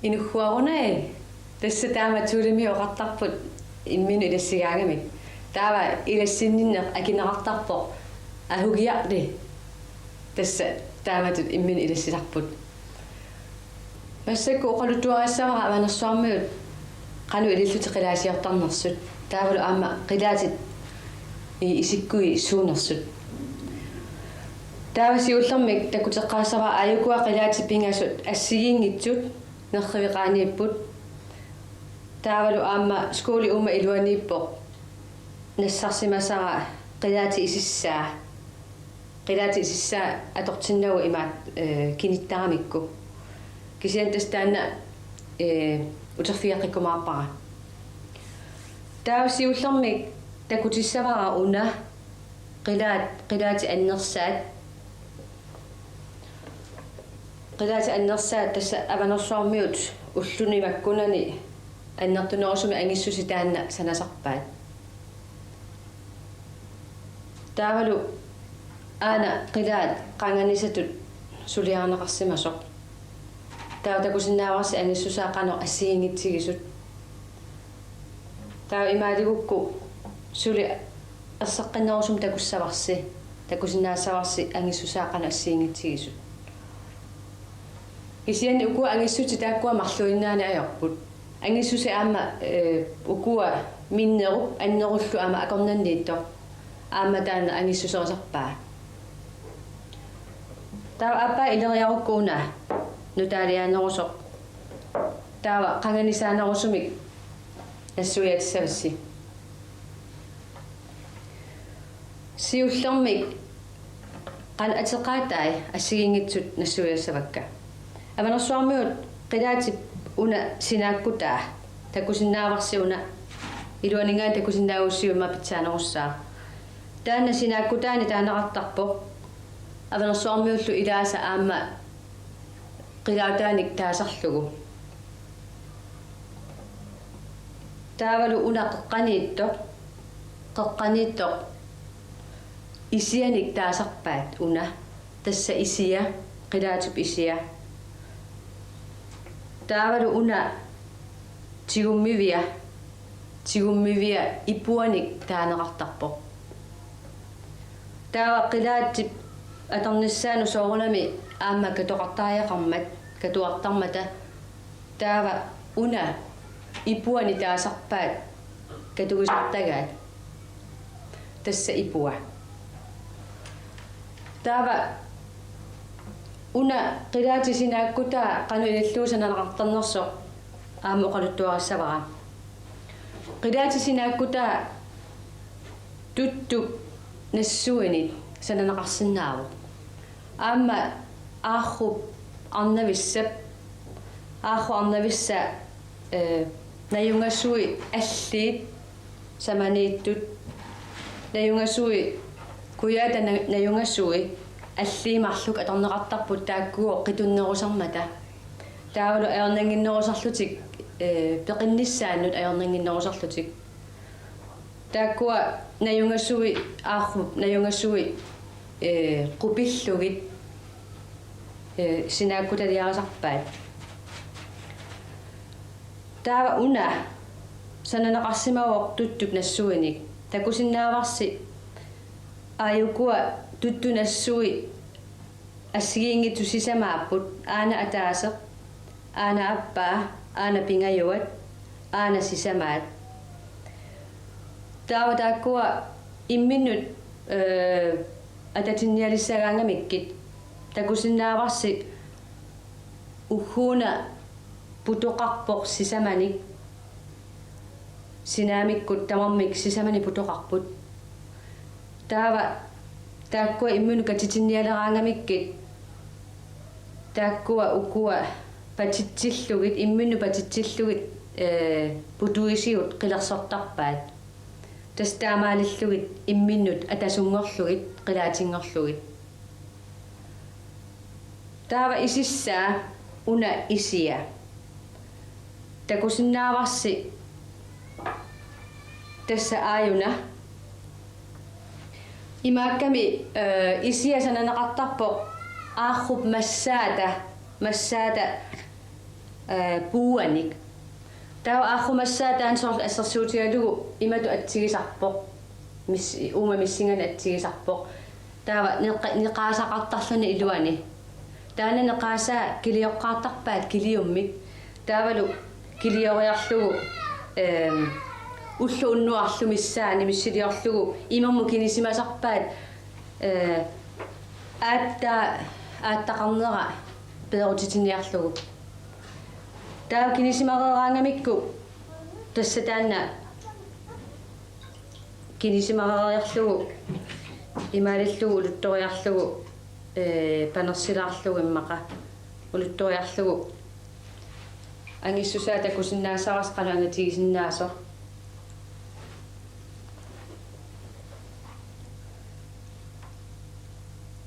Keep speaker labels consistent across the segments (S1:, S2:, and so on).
S1: Inuhuarunai tässä tämä tulimi oqartarput imminu ilassigaangamik taava ilassinninneq akinaqartarpo ahugiarli tässä tämä imminu ilassisarput massakku oqalutuarassavara avanersuarmiut qanu ililluti qilaasiartarnersut taavalu aama qilaatit isikkui suunersut taava siullermik takuteqqaassava ayukua qilaatipingasut assigiingitsut nerriviqaaniipput taavalu aama skooli uma iluaniippo nassarsimasara qilaati isissaa atortinnagu imaat kinittaramikku kisiantas taanna uterfiaqikkumaarpara taava siullermik takutissavara una qilaati annersaat tässä avanersuarmiut ullunimakkunani annertunersumi angissusi taanna sanasarpaat taavalu aana qilaat qanganisatut suliarneqarsimasoq taava takusinnaavarsi angissusaa qano assiingitsigisut taava imaaligukku suli erseqqinnersum takusinnaasavarsi angissusaa qano assiingitsigisut kisian ukua angissuti taakkua marluinnaani ajorput angissusi aama ukua minnerup annerullu aama akornanniitto aama taana angissuserisarpaa taava appa ileriarukkuuna nutaaliaanerusoq taava qanganisaanerusumik nassuiatissavassi siullermik qan ateqaatai assigiingitsut nassuiassavakka avanersuarmiut qilaatip una sinaakkutaa takusinnaavarsi una iluaningaan takusinnaagussiumma pitsaanerussaa taanna sinaakkutaani taanaqartarpo avanersuarmiullu ilaasa aama qilautaanik taasarlugu taavalu una qeqqaniittoq isianik taasarpaat una tässä isia qilaatup isia taavalu una tigummivia ipuanik taaneqartarpo taava qilaatip atornissaanu soorulami aama katoqartaajaqarmat katuartarmata taava una ipuani taasarpaat katugisartagaat tässä ipua taava una qilaati sinaakkutaa qanu ililluusananaqartarnersoq аама оқалуттуарассавара qilaatisinaakkuta tuttup nassuinit sananaqarsinnaaru аама аахруп арнависсап арнависса наюнгассуи аллиит саманииттут наюнгассуи куяата наюнгассуи аллиимарлук аторнеқартарпут тааккуо қитуннерусармата таавалу аернангиннерусарлутик пеқинниссааннут аернангиннерусарлутик тааккуа наюнгассуи аарруп наюнгассуи qupilluгит синааккуталиарасарпаат таава уна сананеқарсимавоқ туттуп нассуиник такусиннааварси ааюкуа туттунассуи ассигиингиту сисамааппут аана атаасеқ аана аппаа аана пингаюат аана сисамаат таава тааккуа имминнут ататинниалиссагаангамиккит такусиннааварси уггууна путоқарпоқ сисаманик синаамиккут тамармик сисамани путоқарпут таава тааккуа иммуну катитинниалераангамиккит тааккуа уккуа патитсиллугит иммуну патитсиллугит путуисиут қилерсортарпаат тастаамаалиллугит имминнут атасунгорлугит қилаатингорлугит таава исиссаа уна исия такусиннааварси тасса ааюна имаакками исия сананеқартарпоқ аарруп массаата пууаник таава ааррумассаата ансорл ассерсуутигалугу имату атсигисарпоқ мис ума миссингана атсигисарпоқ таава неқаасақартарлуни илуани таана неқаасаа килиоққаартарпаат килиуммик таавалу килиориарлугу уллу уннуарлу миссаани миссилиорлугу имамму кинисимасарпаат ааттақарнера пеерутитиниарлугу таава кинисимарераангамикку тасса таана кинисимарериарлугу имаалиллугу улутториарлугу панерсилаарлугу иммақа улутториарлугу ангиссусаа такусиннаасарас қалуангатигисиннаасо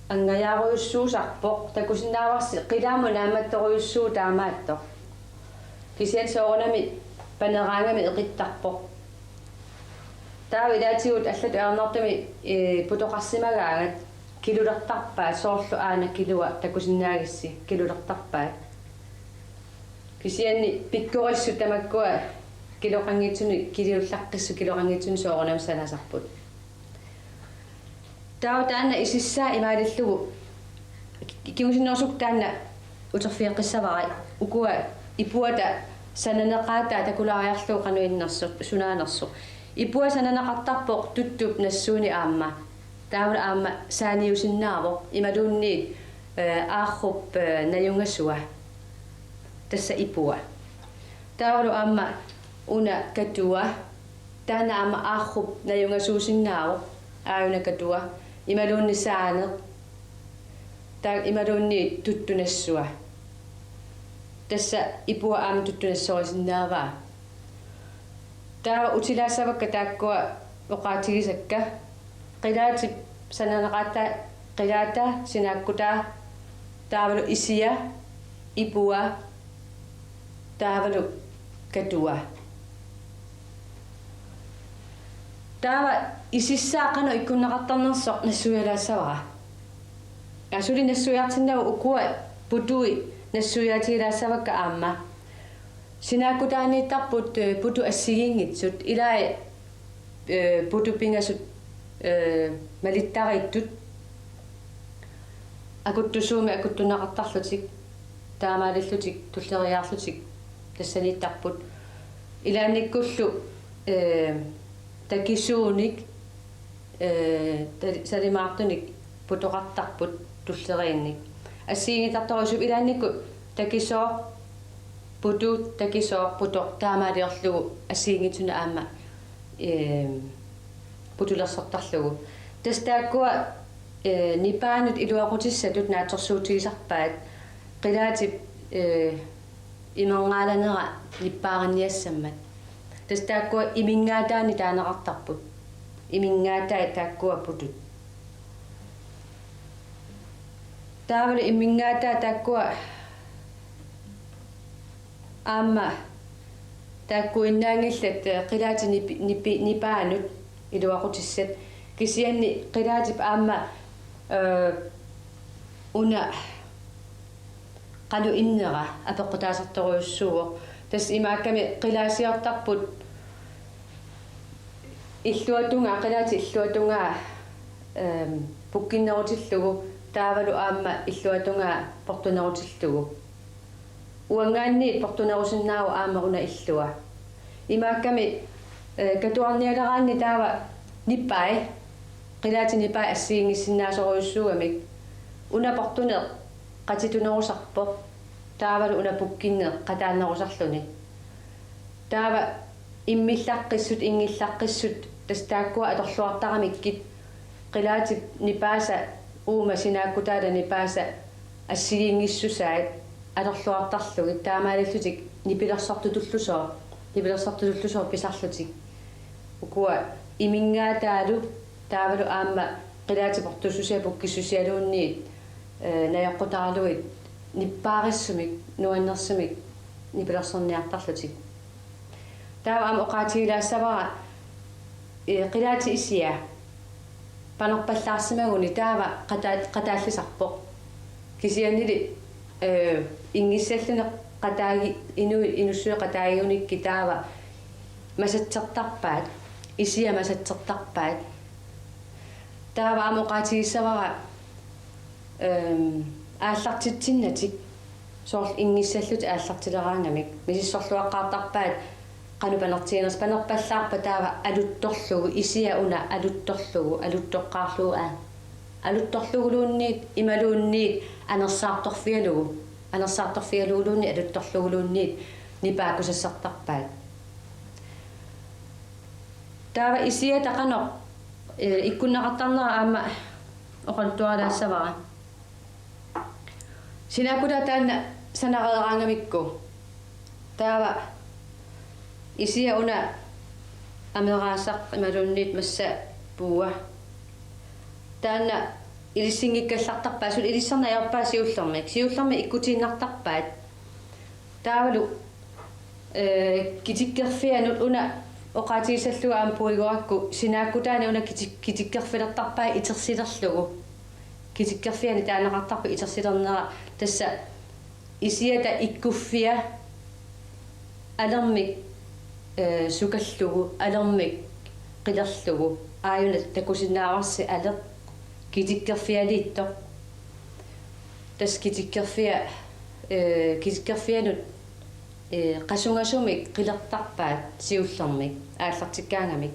S1: ангаяаруйуссуусарпоқ такусиннааварси қилааму нааматторуйуссуу таамаатто кисиан соорнами панераангами эқиттарпоқ таава илаатигут аллату аернартами путоқарсимагаагат килулертарпаат соорлу аана килуа такусиннаагисси килулертарпаат кисианни пиккориссу тамаккуа килоқангитсуни килиуллаққиссу килоқангитсуни соорнам саласарпут таава таана исиссаа имаалиллугу киусиннерсук таана утерфиэққиссавари укуа ипуата сананеқаатаа такулаариарлуу қануиннерсу сунаанерсу ипуа сананеқартарпоқ туттуп нассууни аама таавла аама сааниусиннаавоқ ималуунниит аарруп наюнгассуа тасса ипуа таавлу аама уна катуа таана аама аарруп наюнгасуусиннаавоқ ааюна катуа ималуунни саанеқ таа ималуунниит туттунассуа тасса ипуа аама туттунассорисиннааваа таава утилаассавакка тааккуа оqaатигисакка qilaatit sananaqaata qilaata sinaakkutaa taavalu isia ipua taavalu katua taava isissaaqano ikkunnaqartarnersoq nassuialaassavara asuli nassuiartinnagu ukua putui nassuiaatiilaassavakka aamma sinaakutaaniittarput putu assigiingitsut ilaa putu pingasut малиттариттут акуттусууми акуттунақартарлутик таамаалиллутик туллериаарлутик тассаниттарпут илаанниккуллу такисууник салимаартуник путоқартарпут туллериинник ассиинитарторусуп илаанникку такисоо putut takisoorputoq taamaaliorlugu assiingituna aama putulersortarlugu tastaakkua nipaanut iluaqutissatut naatorsuutigisarpaat qilaatip imerngaalanera nippaariniassammat tastaakkua imingaataani taaneqartarput imiнгаатай тааkkуа путут таавали иммингаатаа тааккуа аама тааккуиннаангиллат қилаати нипаанут илуақутиссат кисианни қилаатип аама уна qalu innera апеққутаасарторуйуссууо тас имаакками қилаасиортарпут иллуатунгаа қилаати иллуатунгаа пуккиннерутиллугу таавалу аама иллуатунгаа портунерутиллугу уангаанниит портунерусиннааву аама уна иллуа имаакками катуарниалераанни таава ниппай қилаати ниппай ассиингиссиннаасоруйуссуугамик уна портунер qatitunerusarpo taavalu una pukkinneq qataannerusarluni taava immillaqqissut ingillaqqissut tastaakkua atorluartaramikkit qilaatip nipaasa uuma sinaakkutaala nipaasa assigiingissusaat atorluartarlugit taamaalillutik nipilersartutullusoo pisarlutik ukua imingaataalu taavalu aamma qilaatip ortussusia pukkissusialuunniit najaqqutaraluit nippaarisumik nuannersumik nipilersorniartarlutik taava am oqaatigilaasavara qilaati isia panerpallaarsimaguni taava qataallisarpo kisiannili ingissallune qataagi inussui qataagiunikki taava masatsertarpaat isia masatsertarpaat taava am oqaatigisavara ааллартитсиннатик соорл ингиссаллут ааллартилераангамик мисиссорлуаққаартарпаат qanupанертиинерс панерпаллаарпа таава алутторлугу исиа уна алутторлугу алуттоққаарлуа алутторлугулуунниит ималуунниит анерсаарторфиалугулуунни алутторлугулуунниит нипаакусассартарпаат таава исиа тақанеқ иккуннеқартарнера аама оқалтуалаассавара синакута таанна санареераангамикку таава исиа уна амераасақ ималуунниит масса пуа таанна илиссингиккаллартарпаа сул илиссернаярпаа сиуллерми иккутииннартарпаат таавалу китиккерфианут уна оqaatigisallуга аама пуигоракку синааккутаани уна китиккерфилертарпаа итерсилерлугу китиккерфиани таанеқартарпу итерсилернера тасса исиата иккуффиа алермик сукаллугу алермик қилерлугу ааюна такусиннааварси алер китиккерфиалиитто тас китиккерфианут qasugasumik qillertarpaat siullermik ааллартиккаангамик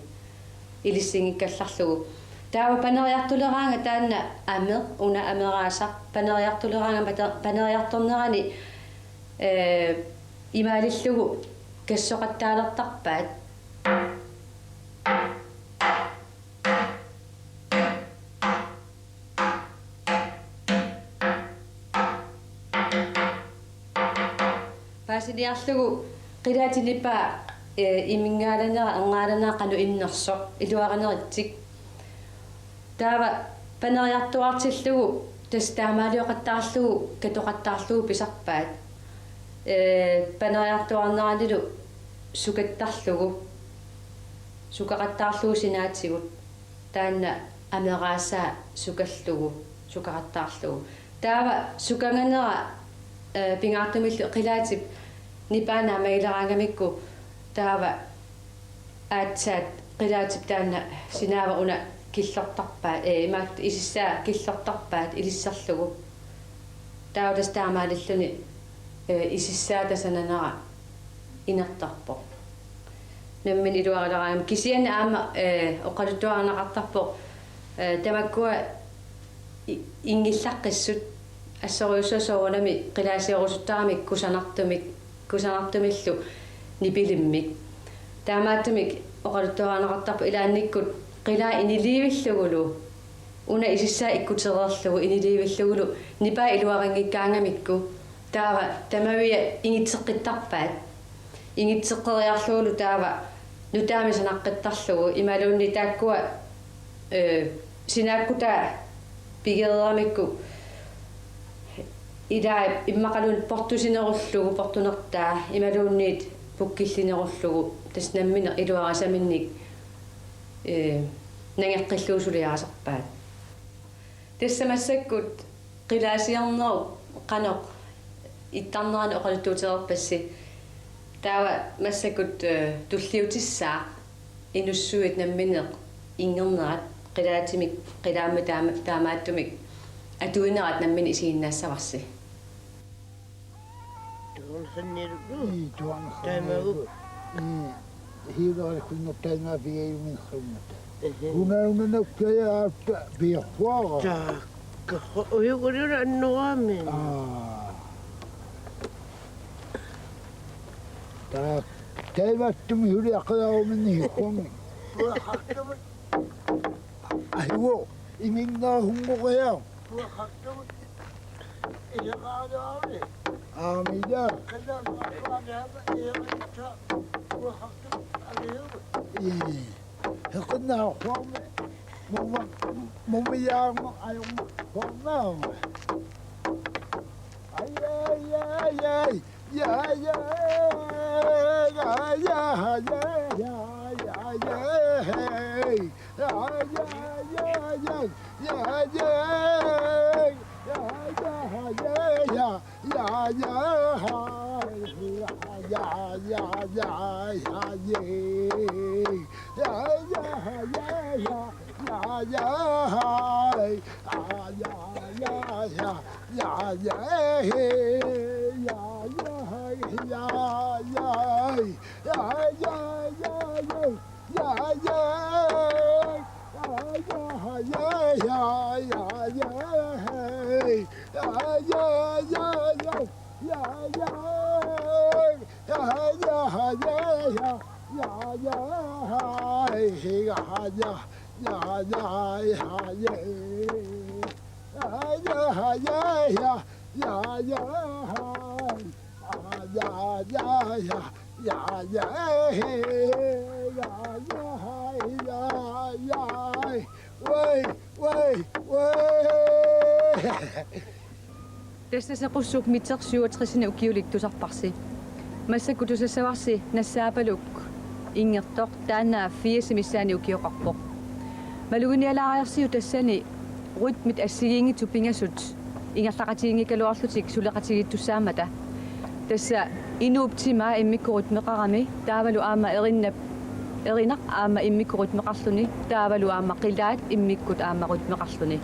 S1: илиссингиккалларлугу таава панериартулераанга таанна аме уна амераасақ панериартулераанга панериарторнерани имаалиллугу кассоқаттаалертарпаат пасилиарлугу қилаатилиппаа имингааlanera ангааlanaa qalu innersoq iluaqaneritsik таава панериартуартиллугу тастаамаалиоқаттаарлугу катоқаттаарлугу писарпаат панериартуарнералилу сукаттарлугу сукақаттаарлугу синаатсигут таанна амераасаа сукаллугу сукақаттаарлугу таава суканганера пингаартумиллу қилаатип нипаана маилераангамикку таава аатсаат қилаатип таанна синаава уна киллертарпаа имаат исиссаа киллертарпаат илиссерлугу таава тастаамаалиллуни исиссаа тасананера инертарпо наммин илуарилераам кисиана аама оқалуттуарнеқартарпо тамаккуа ингиллаққиссут ассориуссасоорунами қилаасиорусуттарамик кусанартумик kusartumillu nipilimmik taamaattumik oqaluttoraanaqartarpu ilaannikkut qilaa iniliivillugulu una isissaa ikkutereerlugu iniliivillugulu nipaa iluaringikkaangamikku taava tamavia ingitseqqittarpaat ingitseqqeriarluulu taava nutaamisanaqqittarlugu imaluunni taakkua sinaakkuta pigereramikku ila immaqalun portusinerullugu portunertaa imaluunniit pukkillinerullugu tasnammina iluarasaminnik nangeqqilluusuliarasarpaat тассамассаккут qilasiarneru qanoq ittarnerani oqaluttuutererpassi taava массаккут туллиутиссаа инуссуит намминеq ингернерат qilaatимик qilaamma taamaattumik atuinerat nammin isiinнаассаварси
S2: hiilerkunnertaanga piayuminnerlunnata unaunanakkayaat piarpuara
S3: taakka uyukuluna annuaamin
S2: taak taivattumi huliaqalaaruminni hikkuammi ahiwo iminnaahungoqayaa Amida. Hekena kwam mumiyang ayong kwam. Ay
S1: Tässä se kussuuk mitsersuutrissina ukiuliktusarparsi. Massakkutusassavарси нассаапалук ингертор таанаа фиасимиссаани укиоқарпоқ. Малугиниалаариарсиу тассани рутмит ассигингиту пингасут ингерлақатигингикалуарлутик сулеқатигиттуссаамата. Тасса инууптима иммиккурут меқарами таавалу аама эринақ аама иммиккурут меқарлуни таавалу аама қилаат иммиккут аамарут меқарлуни.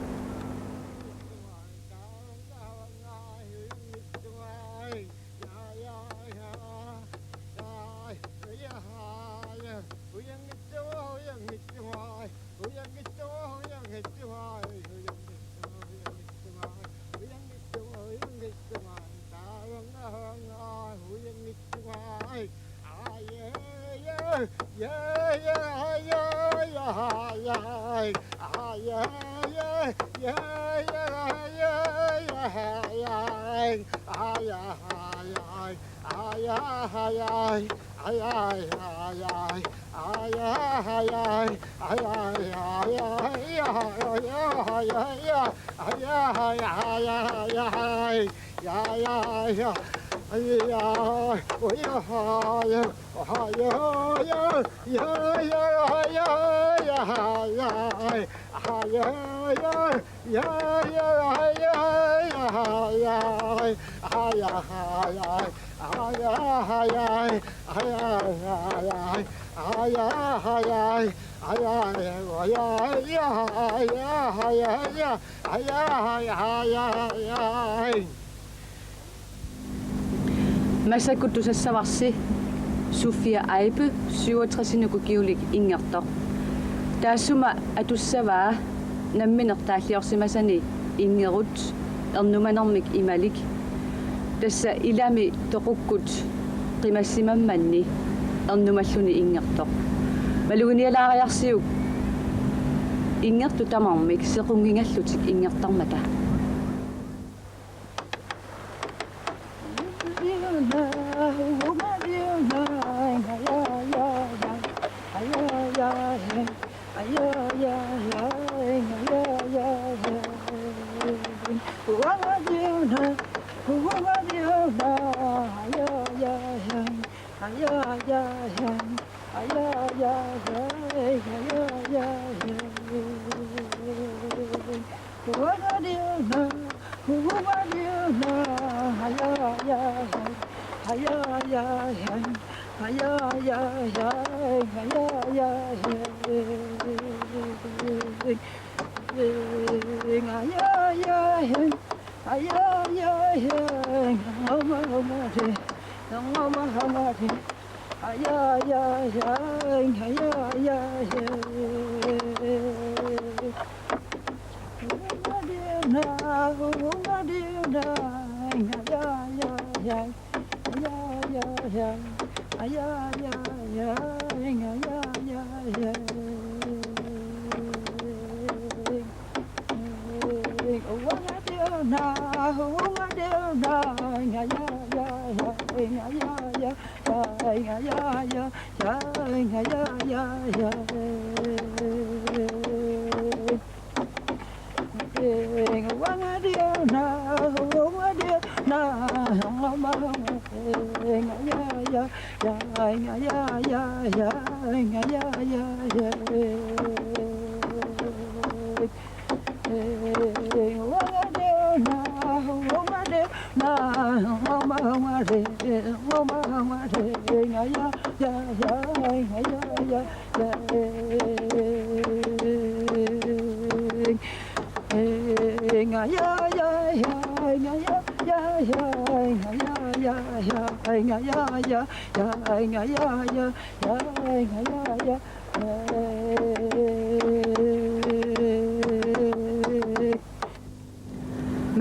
S1: Massakkutusassavарси Sofia Aibe 67-nuku kiulik ingertor. Taassuma atussavaa namminertaalliorsimasani ingerut ernumanermik imalik. Tassa ilami toqukkut qimassimammanni ernumalлуни ингертоq малугиниалаариарсиук ингерту тамармик сеқунгингаллутик ингертармата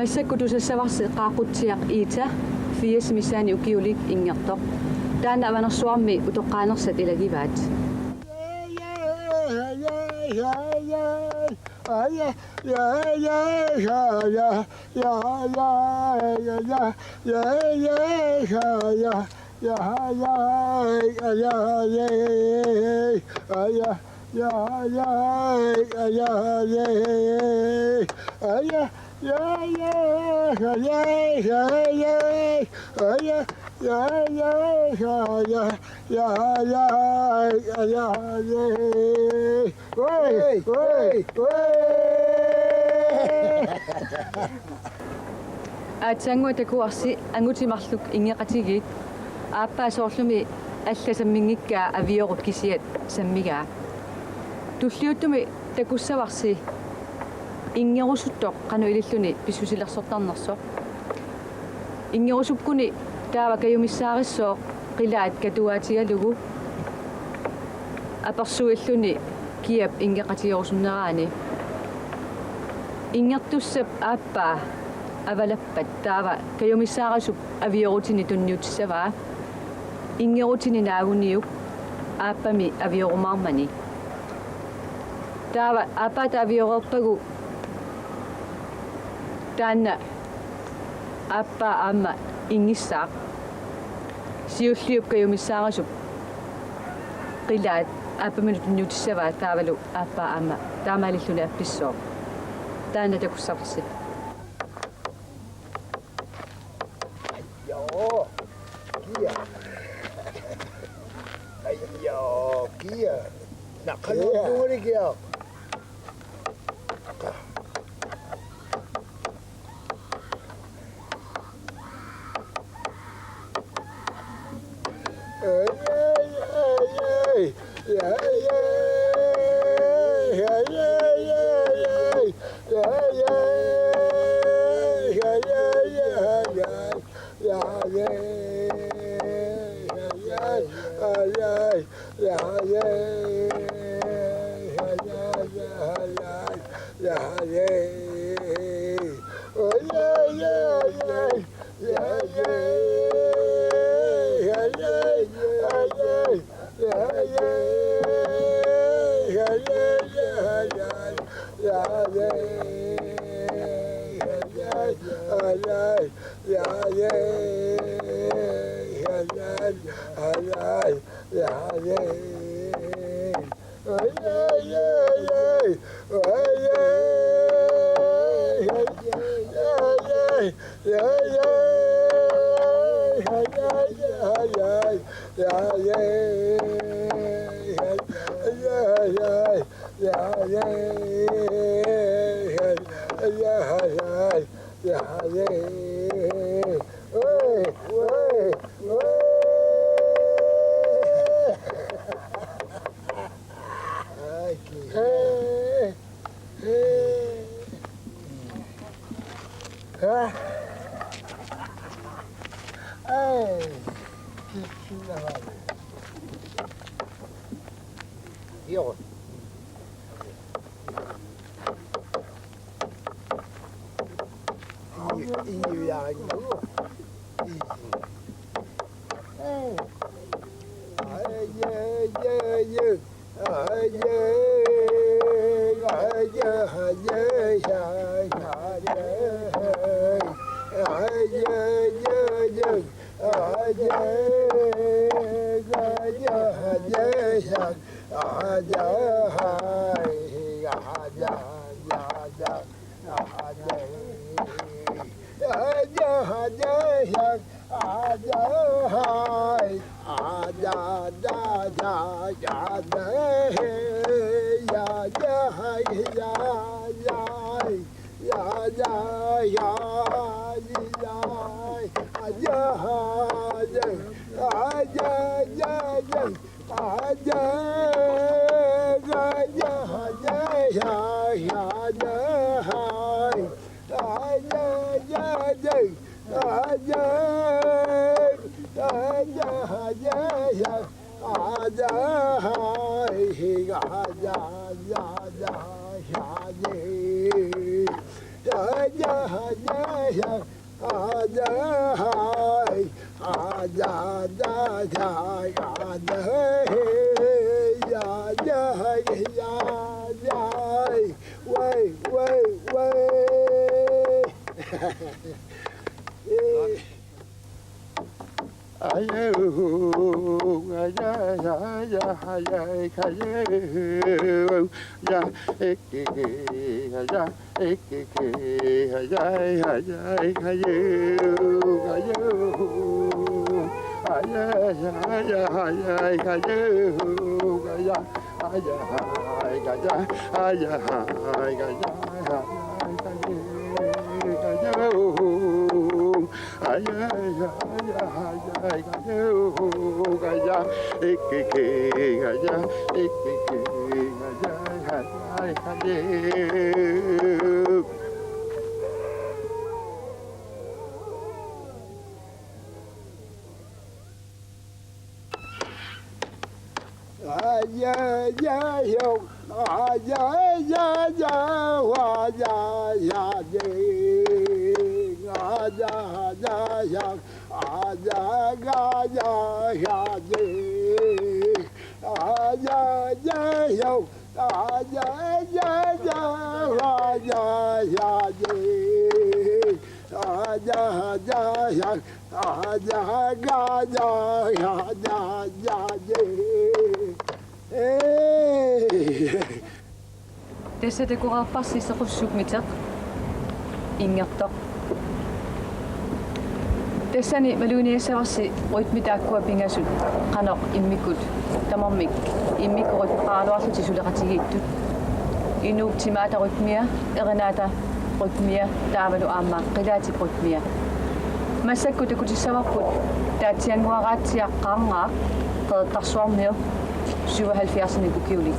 S1: массаккутусассаварси qaaqutiaq iita fiasmisaani ukiulik ingertoq taana avanersuarmi utoqqaanersat ilagivaat Atsangu takuarsi angutimarluk ingeqatigit aappaasoorlumi алласаммингиккаа авиорут кисиат саммигаа туллиуттуми такуссаварси ингерусуттоq qanu ililluni pisusilerssortarnerso ингерусупкуни таава каюмиссаарissoo qилаат катуаатигалугу аперсуиллуни киап ингеqatiorusуннераани ингертуссап ааппаа авалаппат таава каюмиссаарасуп авиорутини тунниутиссаваа ингерутини наагуниук ааппами авиорумаармани таава аапаата авиорерпагу таанна ааппа аама ингиссаа сиуллиуп каюмиссаарасуп qилаат ааппамину тунниутиссаваа таавалу ааппа аама таамаалиллуни апписсоо таанна такуссарси
S2: Nakkalungurikia. Yeah. Joo.
S1: Tässä te kuvapassissa kussukmitaq ingertoq. Tässäni maluuniassavassi uitmitaakkua pingasut qanoq immikut tamarmik immikurit qaaluarluti suleqatigiittut inuuptimaata rytmia erinaata rytmia taavalu aammaa qilaati rytmia массакку такутиссаварпут таатсиангуарааtsiaqqaarngaa qeeqqarsuarniu 77 кукиули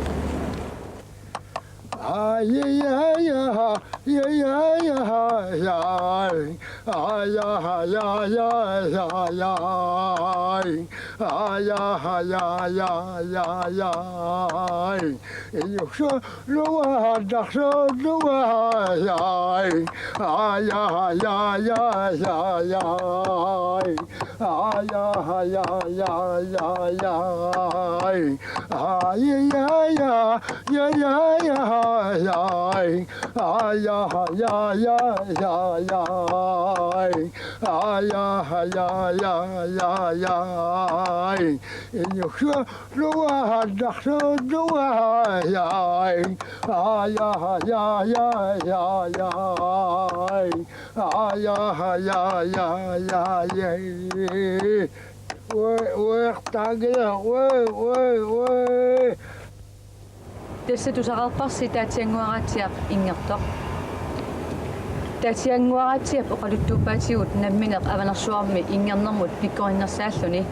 S1: Tässä tusaqarparsi taatsianguaratiaq ingertoq. Taatsianguaratiaq oqaluttuuppaatigut nammineq avanersuarmi ingernermut pikkorinnersaalluni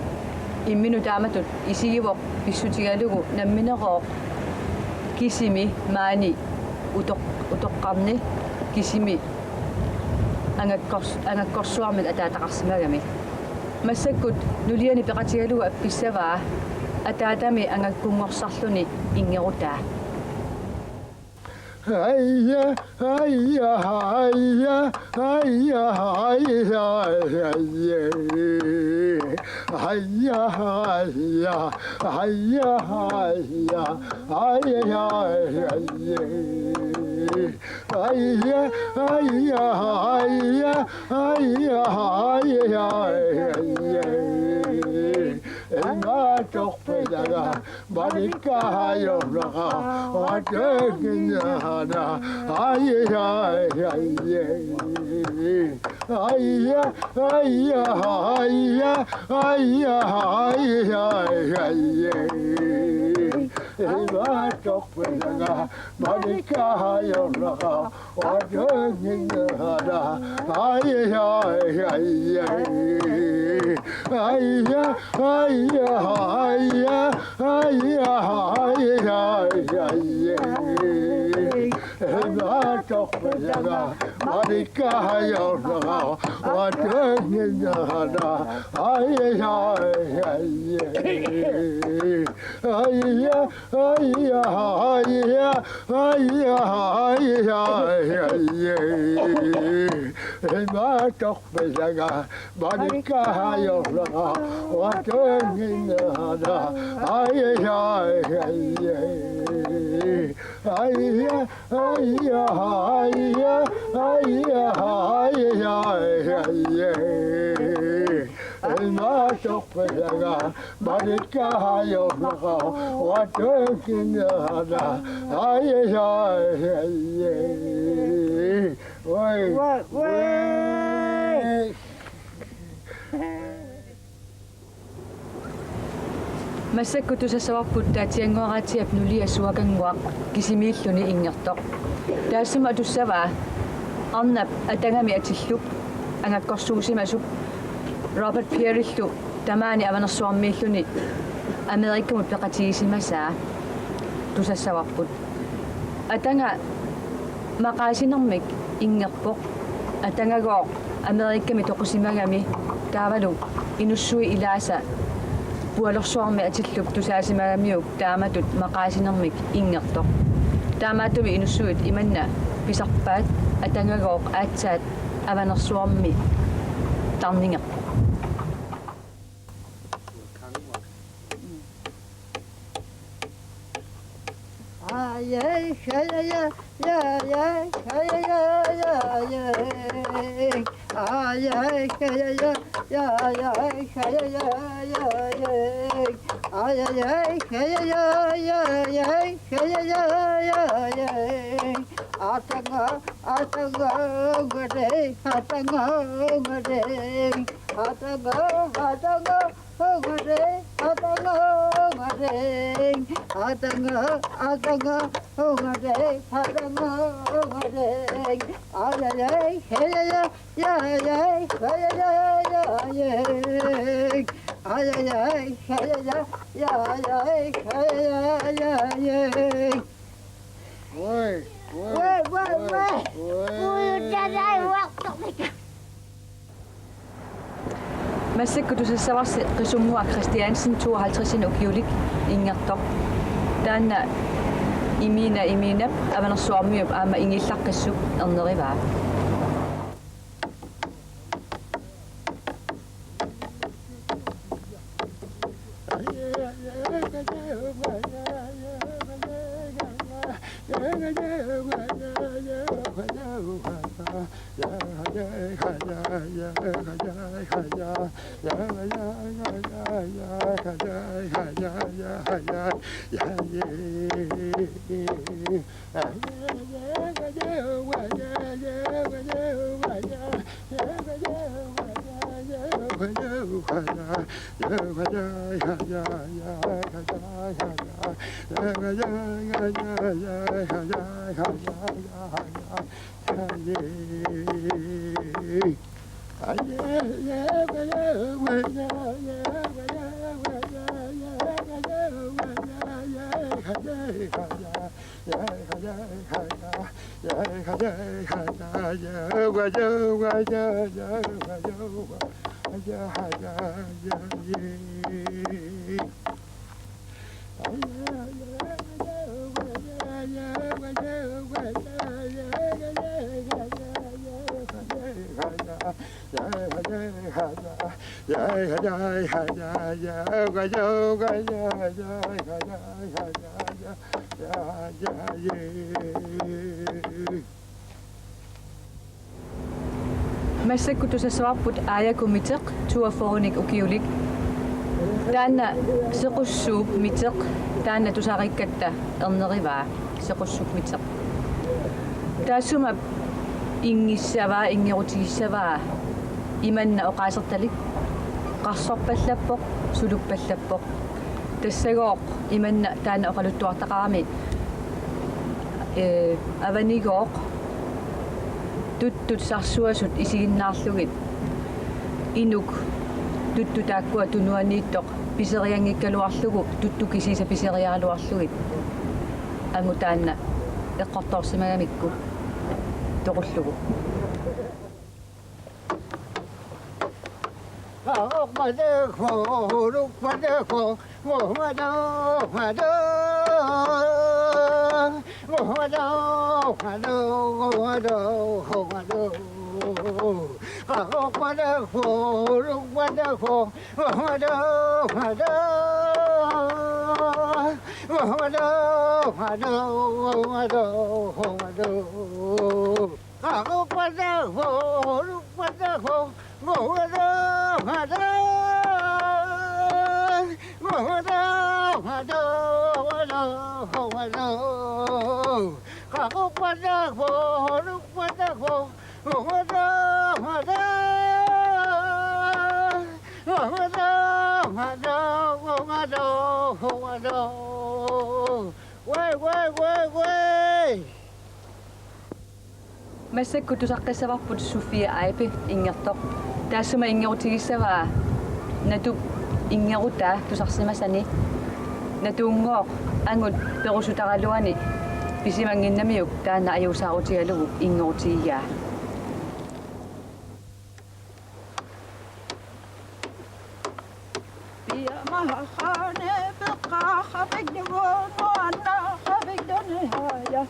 S1: imminu taamatut isigivoq pissutigalugu namminerooq kisimi maani utoqqarni kisimi angakkorsuarmit ataataqarsimagami massakkut nuliani peqatigalugu appissavaa ataatami angakkungorsarluni ingerutaa Massakutusassavarput taatianguaratiap nulia suakanguaq kisimiilluni ingertoq. Taassuma tussavaa arnap atangami atillup angakkorsuusimasup Robert Pierillu tamaani avanersuarmiilluni Amerikkamut peqatigisimasa tusassavarput. Atanga maqaasinermik ingerpoq atangagoo Amerikkami toqusimagami taavalu inussui ilaasa pualorsuarmi atillup tusaasimagamiuk taamatut maqaasinermik ingertoq. Taamaatumi inussuit imanna pisarpaat atangagooq aatsaat avanersuarmi tarningerpoq.
S4: массаккутусассаварси qisummuа Christiansen 52 ukiulik ingertor taanna imiinap avanersuarmiup aama ingillaqqiссуп ernerivaa массаккутусассаварпут ааякумитеқ туафоруник укиулик таанна сеқуссууп митеқ таанна тусариккатта ернериваа сеқуссуп митеқ таасума ингиссаваа ингерутигиссаваа иманна оқаасерталик қарсорпаллаппоқ сулуппаллаппоқ тассагооқ иманна таанна оқалуттуартақарами аванигооқ туттут сарсуасут исигиннаарлугит инук тутту тааккуа тунуанииттоқ писериангиккалуарлугу тутту кисиса писериаалуарлугит ангу таанна эққорторсимагамикку тоқуллугу массаккутусаққиссаварпут Суфия Айпи ингертоқ таассума ингерутигиссаваа натуп ингерутаа тусарсимасани натуунгооқ ангут перусутаралуани писимангиннамиук таана аюусаарутигалугу ингерутигигаа
S5: Mahane beqaha bigdon wana bigdon ya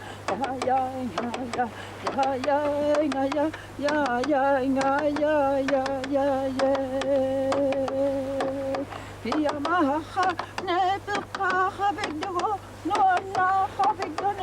S5: ya mahane beqaha bigdon wana bigdon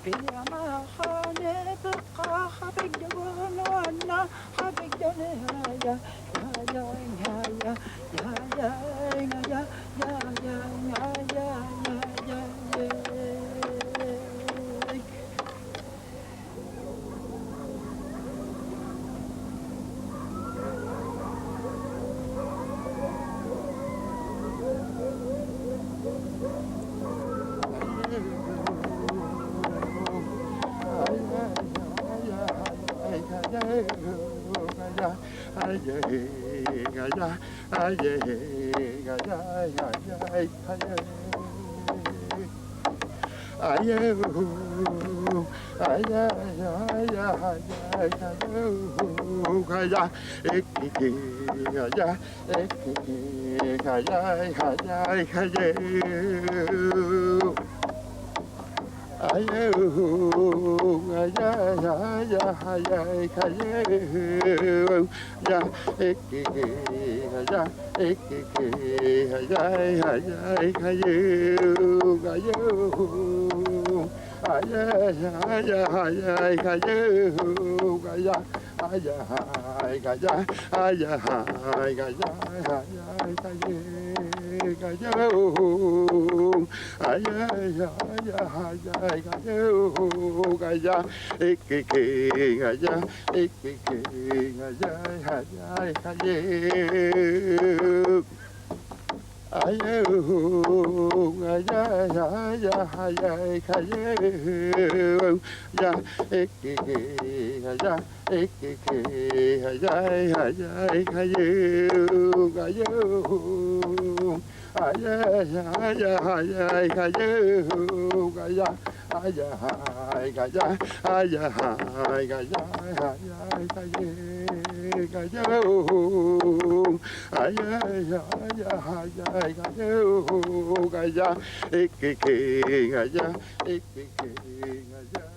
S5: يا mahane beqaha bigdon wana bigdon
S6: Gaja,